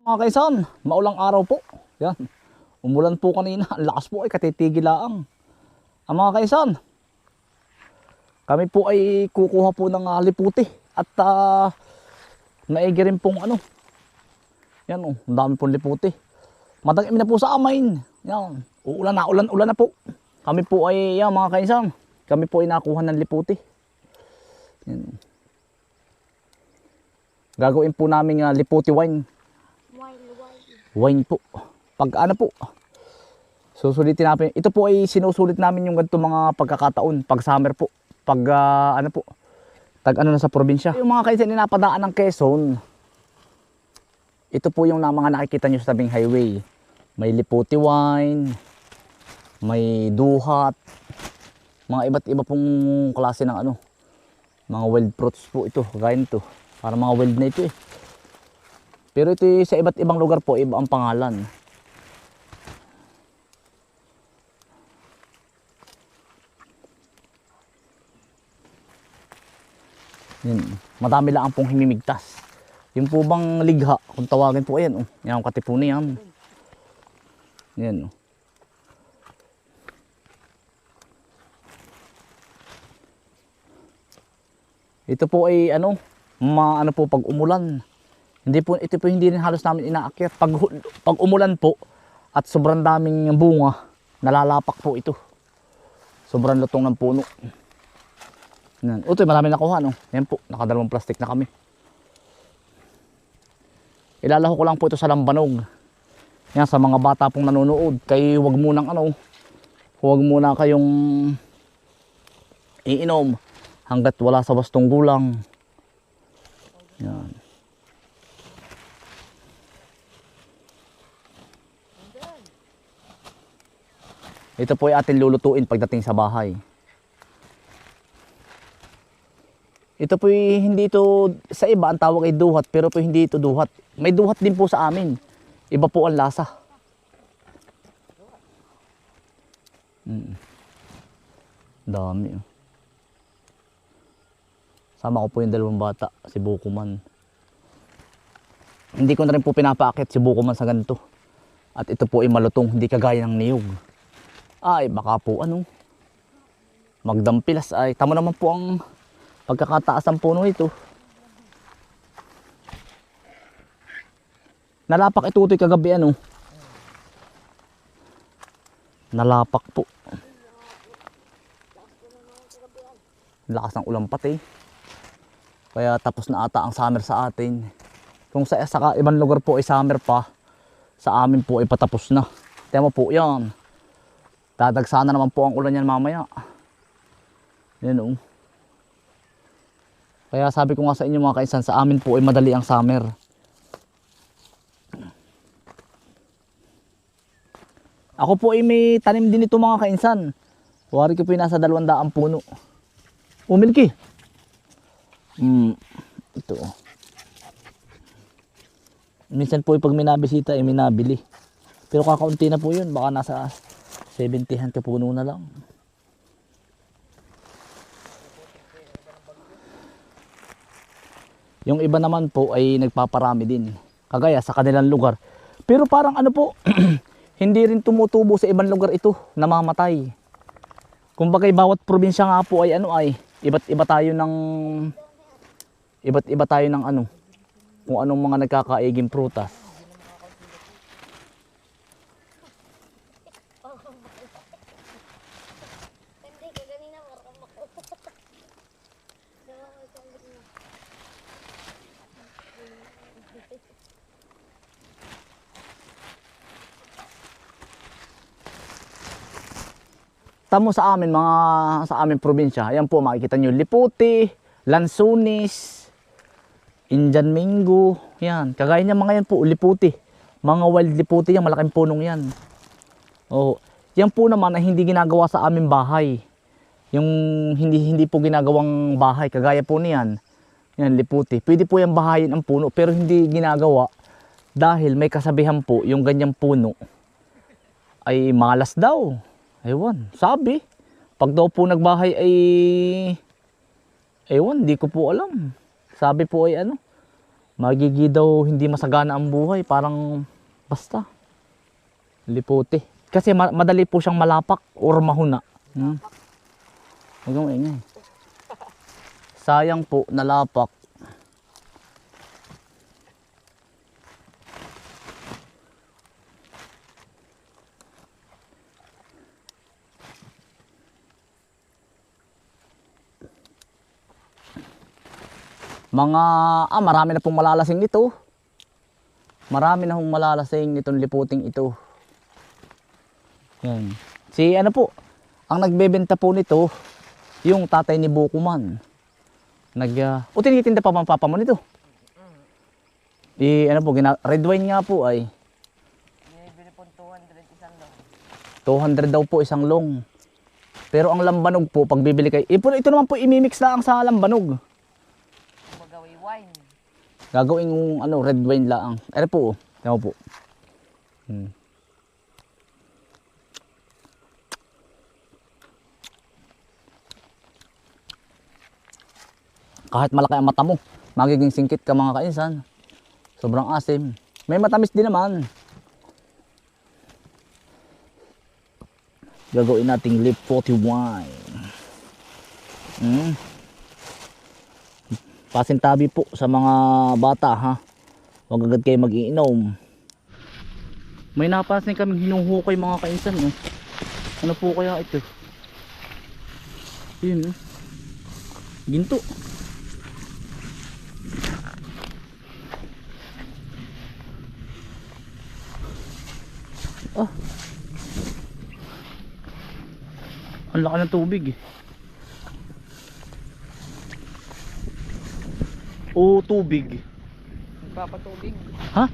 Mga kaisan, maulang araw po. Yan. Umulan po kanina. Ang lakas po ay katitigil laang. Ang mga kaisan, kami po ay kukuha po ng liputi. At maigi rin pong ano. Yan ang dami pong liputi. Madagim na po sa amain. Yan. Uulan na po. Kami po ay, yan mga kaisan, kami po ay nakuha ng liputi. Yan. Gagawin po namin liputi wine. Wine po. Pag ano po, susulitin namin. Ito po ay sinusulit namin yung ganito mga pagkakataon. Pag summer po. Pag ano po, tag ano na sa probinsya. Yung mga kaisan napadaan ng Quezon. Ito po yung mga nakikita nyo sa tabing highway. May liputi wine. May duhat. Mga iba't iba pong klase ng ano. Mga wild fruits po ito. Kagaya nito. Para mga wild na ito eh. Pero ito sa iba't ibang lugar po, iba ang pangalan. Yan. Madami lang ang pong himimigtas. Yung po bang ligha, kung tawagin po ayan. Yan ang katipuni yan. Yan. Ito po ay ano po pag umulan. Ito po hindi rin halos namin inaakyat. Pag umulan po at sobrang daming bunga, nalalapak po ito. Sobrang lutong ng puno. Yan. Ito marami nakuha no. Yan po, nakadalawang plastic na kami. Ilalaho ko lang po ito sa lambanog. Yan sa mga bata pong nanonood, kayo wag muna kayong iinom hanggat wala sa wastong gulang. Yan. Ito po ay ating lulutuin pagdating sa bahay. Ito po ay hindi ito, sa iba ang tawag ay duhat, pero po hindi ito duhat. May duhat din po sa amin. Iba po ang lasa. Dami. Sama ko po yung dalawang bata, si Bukuman. Hindi ko na rin po pinapaakit si Bukuman sa ganito. At ito po ay malutong, hindi kagaya ng niyog. Ay, baka po magdampilas ay. Tama naman po ang pagkakataas ng puno ito. Nalapak ito kagabi Nalapak po. Lakas ng ulan pati. Kaya tapos na ata ang summer sa atin. Kung sa ibang lugar po ay summer pa, sa amin po ay patapos na. Tema po yan. Dadagsana naman po ang ulan yan mamaya. Yan Kaya sabi ko nga sa inyo mga kainsan, sa amin po ay madali ang summer. Ako po ay may tanim din ito mga kainsan. Wari ko po ay nasa 200 puno. Milky. Ito. Minsan po ay pag may nabisita ay may nabili. Pero kakaunti na po yun. Baka nasa 70 kapuno na lang. Yung iba naman po ay nagpaparami din. Kagaya sa kanilang lugar. Pero parang hindi rin tumutubo sa ibang lugar ito. Namamatay. Kumbaga bawat probinsya nga po ay iba't iba tayo ng kung anong mga nagkakaiging prutas. Tamo sa aming probinsya, ayan po makikita nyo, liputi, lansunis, Indian mango, yan. Kagaya niya mga yan po, liputi. Mga wild liputi yan, malaking punong yan. Yan po naman ay hindi ginagawa sa aming bahay. Yung hindi po ginagawang bahay, kagaya po niyan. Yan, liputi. Pwede po yan bahayin ang puno, pero hindi ginagawa dahil may kasabihan po, yung ganyang puno ay malas daw. Ewan, sabi. Pag daw po nagbahay ay ewan, di ko po alam. Sabi po ay Magigi daw hindi masagana ang buhay, parang basta. Lipote. Kasi madali po siyang malapak or mahuna. Huwag mong ingay. Sayang po, nalapak. Marami na pong malalasing nito. Marami na pong malalasing nitong liputing ito. Yan. Si ano po, ang nagbebenta po nito, yung tatay ni Bukuman. Tinitinda pa bang papa mo nito? Ano po, red wine nga po ay. Binibili po 200 isang long. 200 daw po isang long. Pero ang lambanog po, pag bibili kayo, ito naman po imimix lang sa lambanog. Magawin wine. Gagawin yung red wine lang. Ano po, tama po. Kahit malaki ang mata mo, magiging singkit ka mga kainsan. Sobrang asim. May matamis din naman. Gagawin nating lip 40 wine. Pasintabi po sa mga bata ha. Huwag agad kayo mag-iinom. May napasin kaming hinuhukay mga kainsan. Ano po kaya ito? Yun. Ginto. Ang laki ng tubig eh. Tubig. Nagpapatubig. Ha?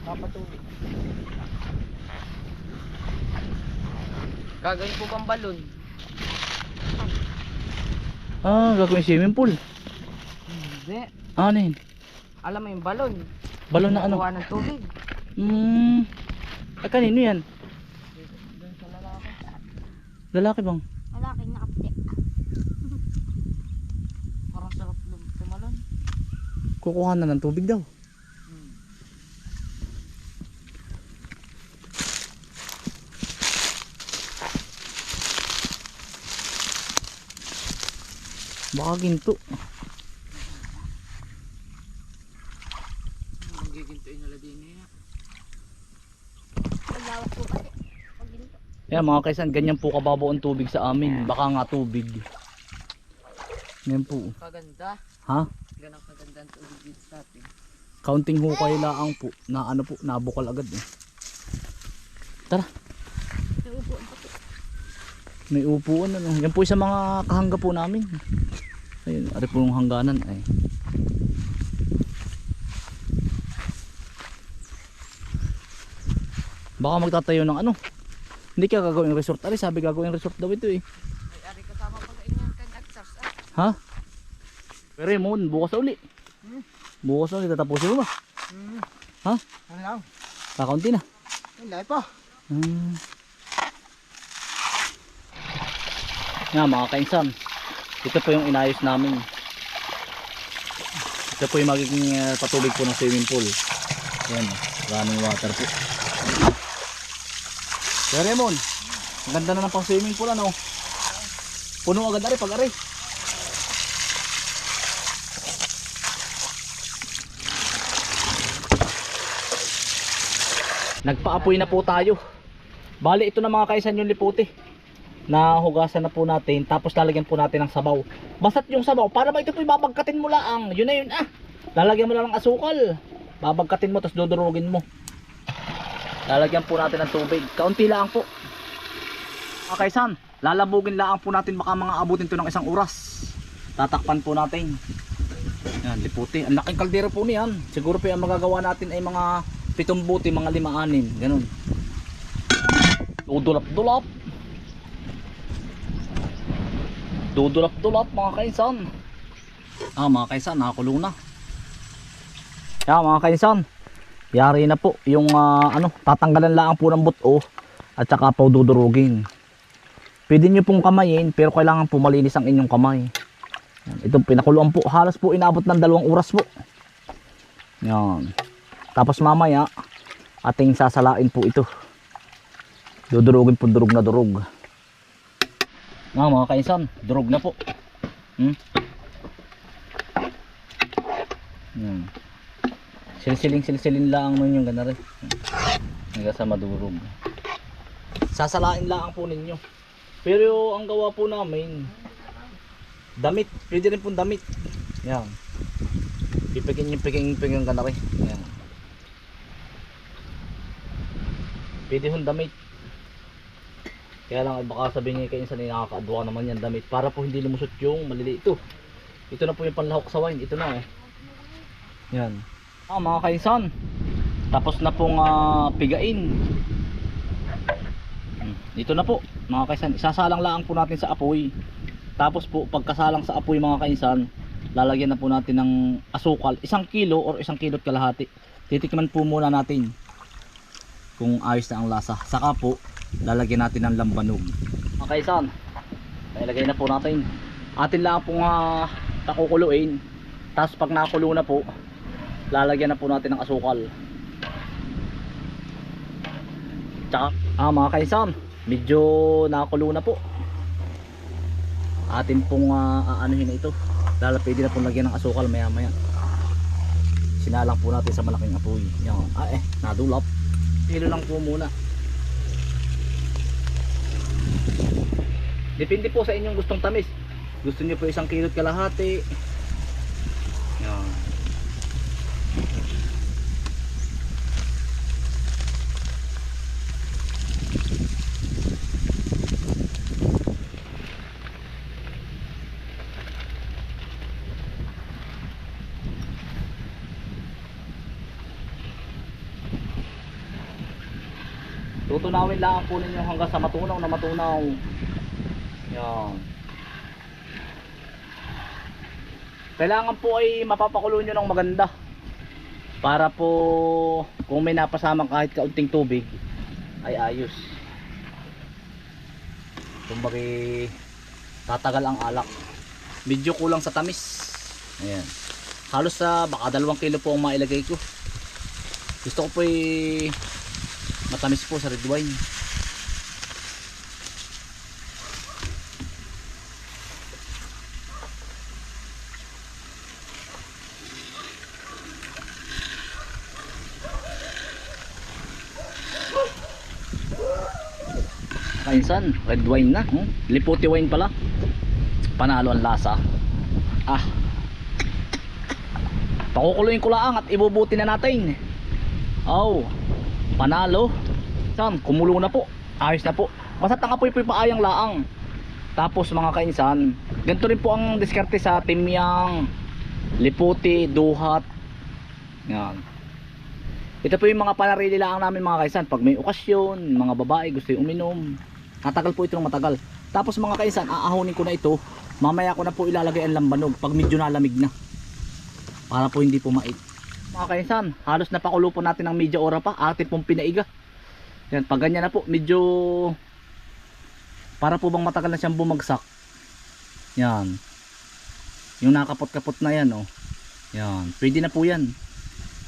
Papatubig. Gagawin po bang balon? Gagawin swimming pool. Hindi. Ano yun? Alam mo yung balon? Balon na ano? Kuha ng tubig. Kanino yan? Doon sa lalaki. Lalaki bang? Lalaki nakapte. Parang sarap tumalon. Kukuha na ng tubig daw. Baka ginto. Magigintoin nila din niya. Malawak po kasi. Pag ginto. Yan mga kaisan, ganyan po kababaw ang tubig sa amin. Baka nga tubig. Yan po. Kaganda. Ha? Ganang kaganda ang tubig dito sa atin. Counting hukay laang po. Nabukal agad eh. Tara. Naupuan pa po. May upuan ano. Yan po sa mga kahangga po namin. Ayun, ari po yung hangganan ay. Baka magtatayo ng ano. Hindi ka gagawin resort. Ari sabi gagawin resort daw ito eh. Ay, ari kasama pa sa inyo kan exercise. Ha? Pero Raymond, bukas na uli. Bukas na uli, tatapusin mo ba? Ha? Ano lang? Kakaunti na. Hindi pa. Nga mga kainsan, ito po yung inayos namin. Ito po yung magiging patubig po ng swimming pool. Ayan, running water po. Kaya Raymond, ang ganda na ng pang swimming pool ano. Puno agad ari pag ari. Nagpaapoy na po tayo. Bali ito na mga kaisan yung liputi. Nahugasan na po natin. Tapos lalagyan po natin ng sabaw. Basat yung sabaw. Para ba ito po babagkatin mo lang. Yun na yun lalagyan mo lang ng asukal. Babagkatin mo tapos dudurugin mo. Lalagyan po natin ng tubig. Kaunti lang po. Mga kaisan, lalabugin lang po natin. Baka mga abutin to ng isang oras. Tatakpan po natin. Yan, liputi. Ang laking kaldero po niyan. Siguro po ang magagawa natin ay mga 7 buti, mga 5-6. Ganun. Dudulap-dulap. Dudulap-dulap mga kaisan. Mga kaisan, nakakulong na. Mga kaisan, yari na po yung tatanggalan lang po ng buto at saka po dudurugin. Pwede nyo pong kamayin pero kailangan po malinis ang inyong kamay. Ito pinakuluan po, halos po inabot ng 2 oras po. Yan. Tapos mamaya, ating sasalain po ito. Dudurugin po durog na durog. Mga kainsan, durog na po. Silsilin lang nun yung gana rin. Hanggang sa madurog. Sasalain lang po ninyo. Pero ang gawa po namin, damit. Pwede rin pong damit. Yan. Pipigin gana rin. Yan. Pwede hong damit. Kaya lang ay baka sabihin niya kayo sa nakakaadwa naman yan damit. Para po hindi lumusot yung maliliit ito. Ito na po yung panlahok sa wine. Ito na Yan. Mga kainsan. Tapos na pong pigain. Dito na po mga kainsan. Isasalang lang po natin sa apoy. Tapos po pagkasalang sa apoy mga kainsan, lalagyan na po natin ng asukal. 1 kilo or 1 kilot kalahati. Titikman po muna natin kung ayos na ang lasa. Saka po lalagyan natin ng lambanog. Mga kainsan, ilagay na po natin. Atin lang pong takukuluin. Tapos pag nakulo na po, lalagyan na po natin ng asukal. Tsaka mga kainsan, medyo nakulo na po. Atin pong aanuhin na ito. Pwede na pong lagyan ng asukal maya maya. Sinalang po natin sa malaking apoy. Yan. Nadulap. Kilo lang po muna. Depende po sa inyong gustong tamis. Gusto niyo po 1 kilot kalahati. Yan. Tutunawin lang po ninyo hanggang sa matunaw na matunaw. Yan. Kailangan po ay mapapakulo nyo ng maganda. Para po kung may napasamang kahit kaunting tubig ay ayos. Kumbaga tatagal ang alak. Medyo kulang sa tamis. Ayan. Halos baka 2 kilo po ang mailagay ko. Gusto ko po matamis po sa red wine. Kainsan, red wine na. Liputi wine pala. Panalo ang lasa. Pakukuluin ko lang at ibubuti na natin. Panalo. Kumulo na po. Ayos na po. Basta ang apoy po paayang laang. Tapos mga kainsan, ganito rin po ang diskarte sa timyang, liputi, duhat. Yan. Ito po yung mga panarili lang namin mga kainsan. Pag may okasyon, mga babae gusto yung uminom, tatagal po ito ng matagal. Tapos mga kainsan, aahonin ko na ito. Mamaya ko na po ilalagay ang lambanog pag medyo nalamig na. Para po hindi po mait. Mga kainsan, halos napakulo po natin ng medya ora pa. Atin pong pinaiga. Yan, pag ganyan na po, medyo para po bang matagal na siyang bumagsak. Yan. Yung nakapot-kapot na yan, Yan, pwede na po yan.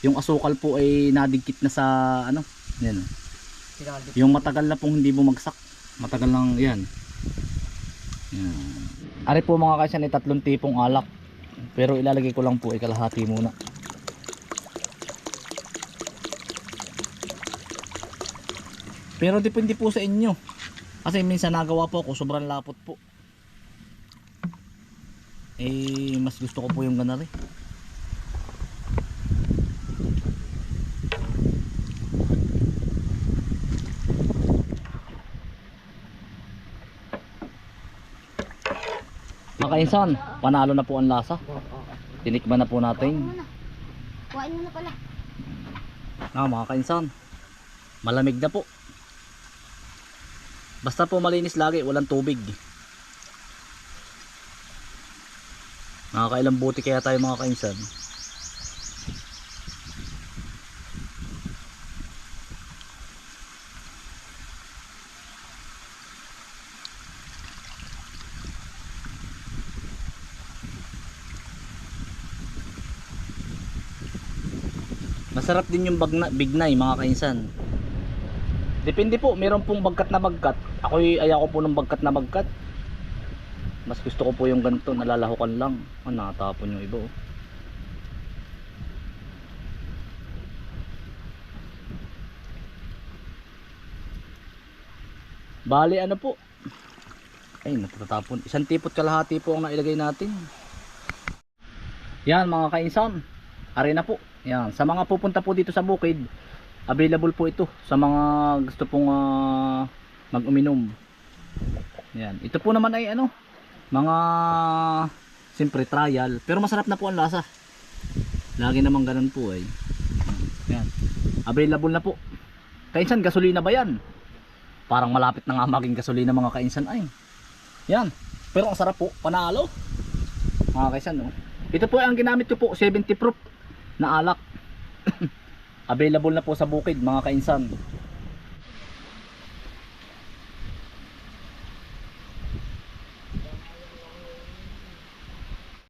Yung asukal po ay nadigkit na sa yan. Yung matagal na pong hindi bumagsak. Matagal lang yan. Yan. Ari po mga kainsan ay 3 tipong alak. Pero ilalagay ko lang po ay kalahati muna. Pero depende po sa inyo. Kasi minsan nagawa po ako, sobrang lapot po. Mas gusto ko po yung ganari. Mga kainsan, panalo na po ang lasa. Tinikman na po natin. Kuhain mo na pala. Mga kainsan, malamig na po. Basta po malinis lagi, walang tubig. Nakakailang buti kaya tayo mga kainsan. Masarap din yung bignay mga kainsan. Depende po, meron pong bagkat na bagkat. Ayaw ko po ng bagkat na bagkat. Mas gusto ko po yung ganito, nalalahukan lang. Nakatapon yung iba oh. Bali ano po. Ay natatapon. Isang tipot kalahati po ang nailagay natin. Yan mga kainsan. Are na po. Yan. Sa mga pupunta po dito sa bukid, available po ito sa mga gusto pong mag-uminom. Yan. Ito po naman ay ano, mga siyempre trial, pero masarap na po ang lasa. Lagi naman ganun po ay. Yan. Available na po. Kainsan, gasolina ba yan? Parang malapit na nga maging gasolina mga kainsan ay. Yan. Pero ang sarap po, panalo. Mga kainsan, no. Ito po ang ginamit ko po, 70 proof na alak. Available na po sa bukid mga kainsan.